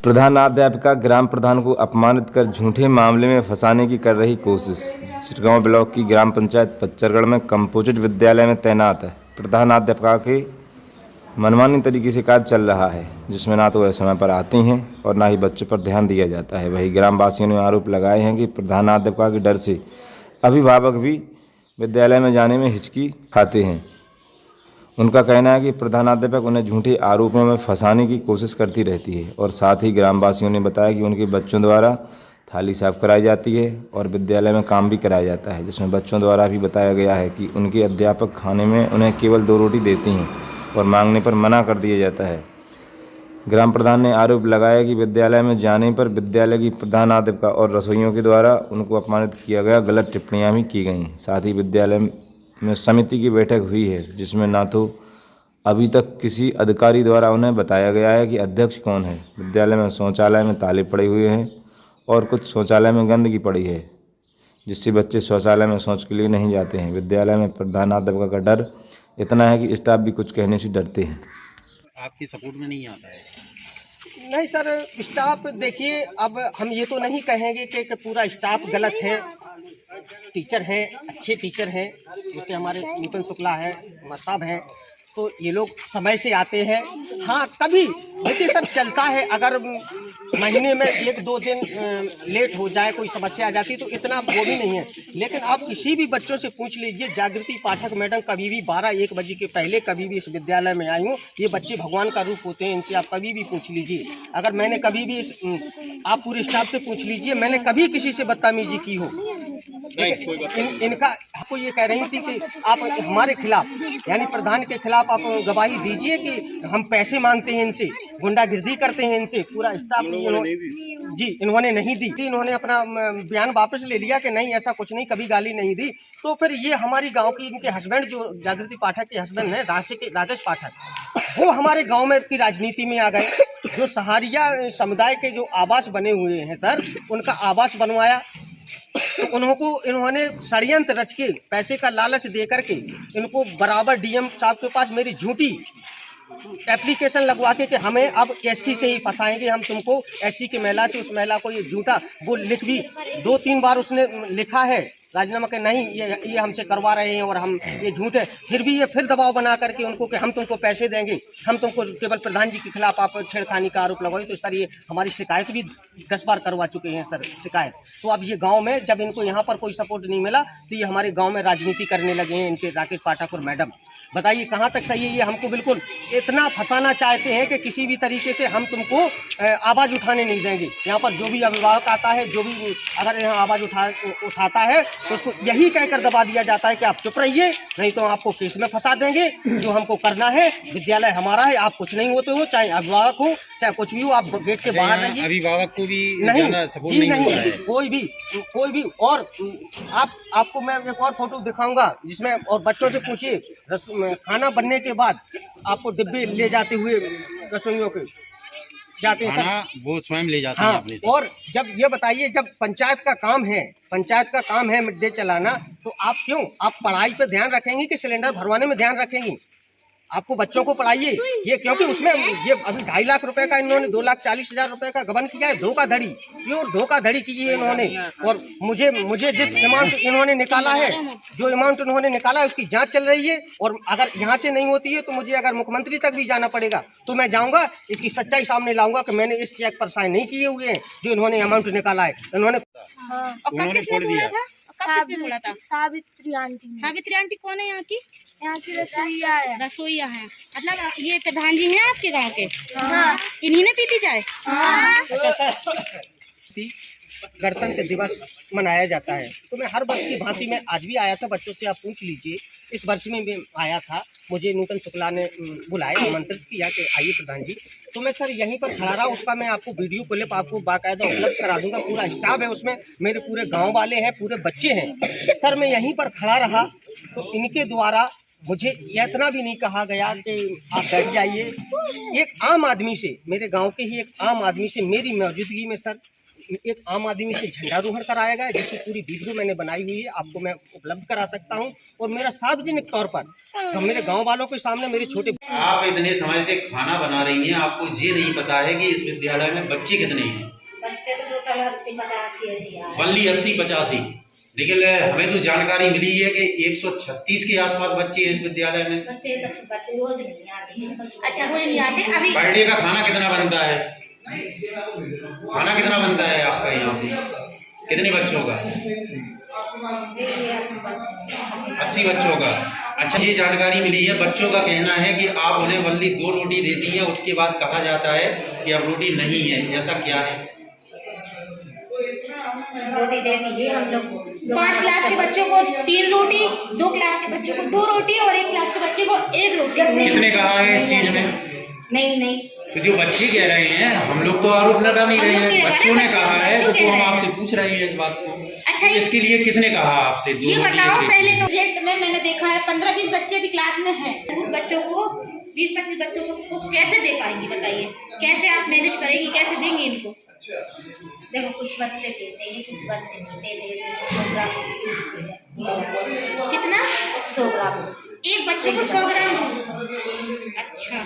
प्रधानाध्यापिका ग्राम प्रधान को अपमानित कर झूठे मामले में फंसाने की कर रही कोशिश। चिटगांव ब्लॉक की ग्राम पंचायत पच्चरगढ़ में कंपोजिट विद्यालय में तैनात प्रधानाध्यापिका के मनमानी तरीके से कार्य चल रहा है, जिसमें ना तो वह समय पर आती हैं और ना ही बच्चों पर ध्यान दिया जाता है। वहीं ग्रामवासियों ने आरोप लगाए हैं कि प्रधानाध्यापिका के डर से अभिभावक भी विद्यालय में जाने में हिचकी खाते हैं। उनका कहना है कि प्रधानाध्यापक उन्हें झूठे आरोपों में फंसाने की कोशिश करती रहती है और साथ ही ग्रामवासियों ने बताया कि उनके बच्चों द्वारा थाली साफ कराई जाती है और विद्यालय में काम भी कराया जाता है, जिसमें बच्चों द्वारा भी बताया गया है कि उनके अध्यापक खाने में उन्हें केवल 2 रोटी देते हैं और मांगने पर मना कर दिया जाता है। ग्राम प्रधान ने आरोप लगाया कि विद्यालय में जाने पर विद्यालय की प्रधानाध्यापिका और रसोइयों के द्वारा उनको अपमानित किया गया, गलत टिप्पणियाँ भी की गईं। साथ ही विद्यालय में समिति की बैठक हुई है, जिसमें ना तो अभी तक किसी अधिकारी द्वारा उन्हें बताया गया है कि अध्यक्ष कौन है। विद्यालय में शौचालय में ताले पड़े हुए हैं और कुछ शौचालय में गंदगी पड़ी है, जिससे बच्चे शौचालय में शौच के लिए नहीं जाते हैं। विद्यालय में प्रधानाध्यापिका का डर इतना है कि स्टाफ भी कुछ कहने से डरते हैं। आपकी सपोर्ट में नहीं आता है? नहीं सर, स्टाफ देखिए, अब हम ये तो नहीं कहेंगे कि पूरा स्टाफ गलत है। टीचर हैं, अच्छे टीचर हैं, जैसे हमारे नूतन शुक्ला है, साहब हैं, तो ये लोग समय से आते हैं। हाँ, कभी देखिए सर, चलता है, अगर महीने में 1-2 दिन लेट हो जाए, कोई समस्या आ जाती तो इतना वो भी नहीं है। लेकिन आप किसी भी बच्चों से पूछ लीजिए, जागृति पाठक मैडम कभी भी 12-1 बजे के पहले कभी भी इस विद्यालय में आई हूँ। ये बच्चे भगवान का रूप होते हैं, इनसे आप कभी भी पूछ लीजिए। अगर मैंने कभी भी आप पूरे स्टाफ से पूछ लीजिए, मैंने कभी किसी से बदतमीजी की हो। इनका आपको ये कह रही थी कि आप हमारे खिलाफ, यानी प्रधान के खिलाफ आप गवाही दीजिए कि हम पैसे मांगते हैं इनसे, गुंडागिर्दी करते हैं इनसे। पूरा स्टाफ जी इन्होंने नहीं दी। इन्होंने अपना बयान वापस ले लिया कि नहीं, ऐसा कुछ नहीं, कभी गाली नहीं दी। तो फिर ये हमारी गांव की, इनके हस्बैंड जो जागृति पाठक के हस्बैंड हैं, राजेश पाठक, वो हमारे गांव में की राजनीति में आ गए। जो सहारिया समुदाय के जो आवास बने हुए हैं सर, उनका आवास बनवाया। तो इन्होंने षड्यंत्र रच के पैसे का लालच दे करके इनको बराबर डीएम साहब के पास मेरी झूठी एप्लीकेशन लगवा के कि हमें अब एससी से ही फंसाएंगे, हम तुमको एससी के महिला से, उस महिला को ये झूठा वो लिख भी 2-3 बार उसने लिखा है राजीनामा के, नहीं ये हमसे करवा रहे हैं और हम ये झूठ है। फिर भी ये फिर दबाव बना करके उनको कि हम तुमको पैसे देंगे, हम तुमको केवल प्रधान जी के खिलाफ आप छेड़खानी का आरोप लगाओ। तो सर ये हमारी शिकायत भी 10 बार करवा चुके हैं सर शिकायत। तो अब ये गांव में जब इनको यहाँ पर कोई सपोर्ट नहीं मिला तो ये हमारे गांव में राजनीति करने लगे हैं इनके राकेश पाठक और मैडम। बताइए कहाँ तक सही है? ये हमको बिल्कुल इतना फंसाना चाहते हैं कि किसी भी तरीके से हम तुमको आवाज़ उठाने नहीं देंगे। यहाँ पर जो भी अभिभावक आता है, जो भी अगर यहाँ आवाज़ उठाता है तो उसको यही कहकर दबा दिया जाता है कि आप चुप रहिए, नहीं तो आपको केस में फंसा देंगे। जो हमको करना है, विद्यालय हमारा है, आप कुछ नहीं होते हो, चाहे अभिभावक हो चाहे कुछ भी हो, आप गेट के बाहर रहिए। अभिभावक को भी नहीं, सपोर्ट जी नहीं, कोई भी। और आपको मैं एक और फोटो दिखाऊंगा जिसमें, और बच्चों से पूछिए, खाना बनने के बाद आपको डिब्बे ले जाते हुए रसोइयों के जाते हैं खाना वो स्वयं ले जाते हैं अपने से। और जब ये बताइए, जब पंचायत का काम है मिड डे चलाना, तो आप क्यों, आप पढ़ाई पे ध्यान रखेंगी कि सिलेंडर भरवाने में ध्यान रखेंगी? आपको बच्चों को पढ़ाइए ये, क्योंकि उसमें ये अभी 2.5 लाख रुपए का इन्होंने 2,40,000 रुपए का गबन किया है। धोखाधड़ी, प्योर धोखाधड़ी की है इन्होंने। और मुझे जिस अमाउंट इन्होंने निकाला है, जो अमाउंट इन्होंने निकाला है, उसकी जांच चल रही है। और अगर यहाँ से नहीं होती है तो मुझे अगर मुख्यमंत्री तक भी जाना पड़ेगा तो मैं जाऊँगा, इसकी सच्चाई सामने लाऊंगा कि मैंने इस चेक पर साइन नहीं किए हुए हैं जो इन्होंने अमाउंट निकाला है। इन्होंने फोड़ दिया। सावित्री आंटी कौन है? यहाँ की रसोईया है। मतलब ये प्रधान जी हैं आपके गांव के? हाँ। इन्हीं ने पीती चाय? हाँ। अच्छा सर, गणतंत्र दिवस मनाया जाता है, तो मैं हर वर्ष की भांति में आज भी आया था। बच्चों से आप पूछ लीजिए, इस वर्ष में भी आया था। मुझे नूतन शुक्ला ने बुलाया, आमंत्रित किया कि आइए प्रधान जी। तो मैं सर यहीं पर खड़ा रहा, उसका मैं आपको वीडियो क्लिप आपको बाकायदा उपलब्ध करा दूंगा। पूरा स्टाफ है उसमें, मेरे पूरे गांव वाले हैं, पूरे बच्चे हैं सर। मैं यहीं पर खड़ा रहा तो इनके द्वारा मुझे इतना भी नहीं कहा गया कि आप बैठ जाइए। एक आम आदमी से, मेरे गांव के ही एक आम आदमी से मेरी मौजूदगी में सर एक आम आदमी से झंडारोहण कराया गया, जिसकी पूरी वीडियो मैंने बनाई हुई है, आपको मैं उपलब्ध करा सकता हूं। और मेरा सार्वजनिक तौर पर तो मेरे गांव वालों के सामने मेरे छोटे आप इतने समय से खाना बना रही हैं, आपको ये नहीं पता है कि इस विद्यालय में बच्चे कितने हैं? बच्चे तो टोटल 80-85 ऐसे हैं। वनली 80-85, लेकिन हमें तो जानकारी मिली है कि 136 के आसपास बच्चे हैं इस विद्यालय में। बच्चे रोज नहीं आते हैं। अच्छा रोज नहीं आते अभी। पर डे का खाना कितना बनता है? खाना कितना बनता है आपका यहाँ पे? कितने बच्चों का? 80 बच्चों का। अच्छा, ये जानकारी मिली है, बच्चों का कहना है कि आप उन्हें वनली 2 रोटी देती हैं, उसके बाद कहा जाता है कि अब रोटी नहीं है, ऐसा क्या है? रोटी देती है हम लोग। 5 क्लास के बच्चों को 3 रोटी, 2 क्लास के बच्चों को 2 रोटी और 1 क्लास के बच्चे को 1 रोटी। किसने कहा है इस चीज में? नहीं, तो जो बच्चे कह रहे हैं, हम लोग तो आरोप लगा नहीं रहे हैं, बच्चों ने कहा है, तो हम आपसे पूछ रहे हैं इस बात को। अच्छा, इसके लिए किसने कहा आपसे? ये बताओ, पहले तो प्रोजेक्ट में मैंने देखा है 15-20 बच्चे भी क्लास में हैं, उन बच्चों को 20-25 बच्चों को कैसे दे पाएंगी? बताइए, कैसे आप मैनेज करेंगी, कैसे देंगे इनको? देखो कुछ बच्चे देते हैं, कुछ बच्चे नहीं देते। जैसे 100 ग्राम दूध कितना? 100 ग्राम। एक बच्चे को 100 ग्राम दूध। अच्छा।